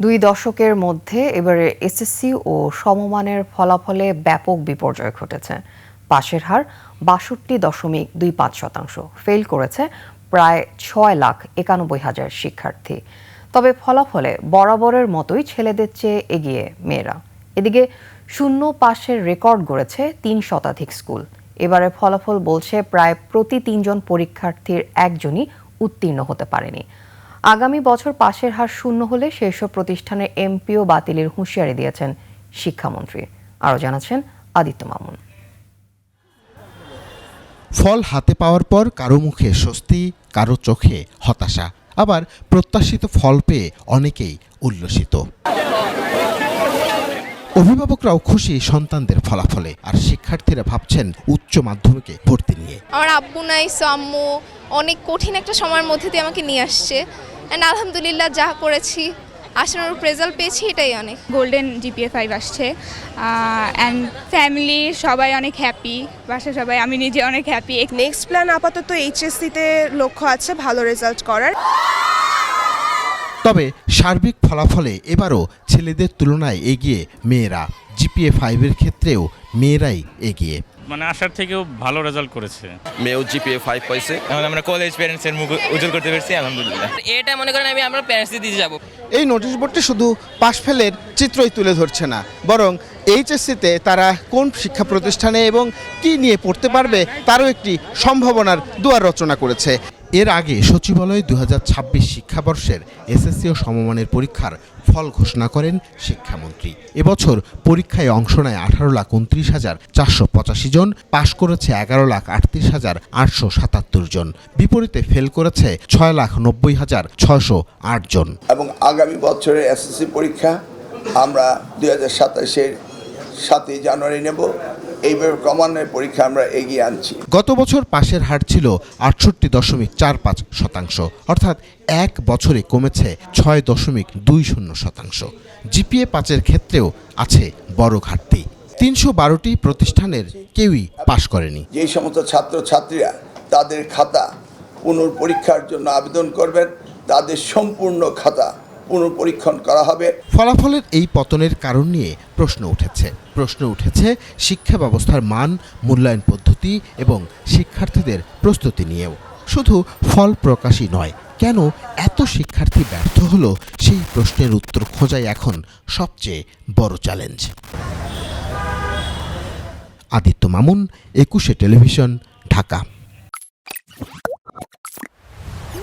দুই দশকের মধ্যে এবারে এসএসসি ও সমমানের ফলাফলে ব্যাপক বিপর্যয় ঘটেছে। পাশের হার ৬২.২৫%। ফেল করেছে প্রায় ৬,৯১,০০০ শিক্ষার্থী। তবে ফলাফলে বরাবরের মতোই ছেলেদের চেয়ে এগিয়ে মেয়েরা। এদিকে শূন্য পাশের রেকর্ড গড়েছে ৩ শতাধিক স্কুল। এবারে ফলাফল বলছে প্রায় প্রতি ৩ জন পরীক্ষার্থীর একজনই উত্তীর্ণ হতে পারেনি। আগামী বছর পাশের হার শূন্য হলে সেসব প্রতিষ্ঠানের এমপিও বাতিলের হুঁশিয়ারি দিয়েছেন শিক্ষামন্ত্রী। আরও জানাচ্ছেন আদিত্য মামুন। ফল হাতে পাওয়ার পর কারো মুখে স্বস্তি, কারো চোখে হতাশা, আবার প্রত্যাশিত ফল পেয়ে অনেকেই উল্লসিত। অভিভাবকরাও খুশি সন্তানদের ফলাফলে, আর শিক্ষার্থীরা ভাবছেন উচ্চ মাধ্যমিকে ভর্তি নিয়ে। আমার আব্বু নাই, আম্মু অনেক কঠিন একটা সময়ের মধ্যে দিয়ে আমাকে নিয়ে আসছে, অ্যান্ড আলহামদুলিল্লাহ যা করেছি আশানুরূপ রেজাল্ট পেয়েছি, এটাই অনেক। গোল্ডেন GPA 5 আসছে, অ্যান্ড ফ্যামিলি সবাই অনেক হ্যাপি, বাসায় সবাই, আমি নিজে অনেক হ্যাপি। নেক্সট প্ল্যান আপাতত HSC-তে লক্ষ্য আছে ভালো রেজাল্ট করার। তবে সার্বিক ফলাফলে এবারও ছেলেদের তুলনায় এগিয়ে মেয়েরা। GPA 5-এর ক্ষেত্রেও মেয়েরাই এগিয়ে। মানে আশার থেকেও ভালো রেজাল্ট করেছে। মেয়েও GPA 5 পাইছে। এখন আমরা কলেজ প্যারেন্টসের মুখ উজ্জ্বল করতে পেরেছি, আলহামদুলিল্লাহ। এটা মনে করেন আমি আমার প্যারেন্টস দিয়ে যাব। এই নোটিশ বোর্ডটি শুধু পাশ ফেলের চিত্রই তুলে ধরছে না, বরং HSC-তে তারা কোন শিক্ষা প্রতিষ্ঠানে এবং কি নিয়ে পড়তে পারবে তারও একটি সম্ভাবনার দুয়ার রচনা করেছে। এর আগে সচিবালয় ২০২৬ শিক্ষাবর্ষের SSC ও সমমানের পরীক্ষার ফল ঘোষণা করেন শিক্ষামন্ত্রী। এবছর পরীক্ষায় অংশ নেয় 18,29,485 জন, পাশ করেছে 11,38,877 জন, বিপরীতে ফেল করেছে 6,90,608 জন। এবং আগামী বছরের SSC পরীক্ষা আমরা 2027-এর 7ই জানুয়ারি নেব। এইভাবে ক্রমান্বয়ে পরীক্ষা আমরা এগিয়ে আনছি। গত বছর পাশের হার ছিল 68.45%, অর্থাৎ এক বছরে কমেছে 6.20%। GPA 5-এর ক্ষেত্রেও আছে বড় ঘাটতি। 312টি প্রতিষ্ঠানের কেউই পাশ করেনি। যেই সমস্ত ছাত্রছাত্রীরা তাদের খাতা পুনর্পরীক্ষার জন্য আবেদন করবেন, তাদের সম্পূর্ণ খাতা পুনঃপরীক্ষণ করা হবে। ফলাফলের এই পতনের কারণ নিয়ে প্রশ্ন উঠেছে শিক্ষা ব্যবস্থার মান, মূল্যায়ন পদ্ধতি এবং শিক্ষার্থীদের প্রস্তুতি নিয়েও। শুধু ফল প্রকাশই নয়, কেন এত শিক্ষার্থী ব্যর্থ হলো সেই প্রশ্নের উত্তর খোঁজাই এখন সবচেয়ে বড় চ্যালেঞ্জ। আদিত্য মামুন, 21 টেলিভিশন, ঢাকা।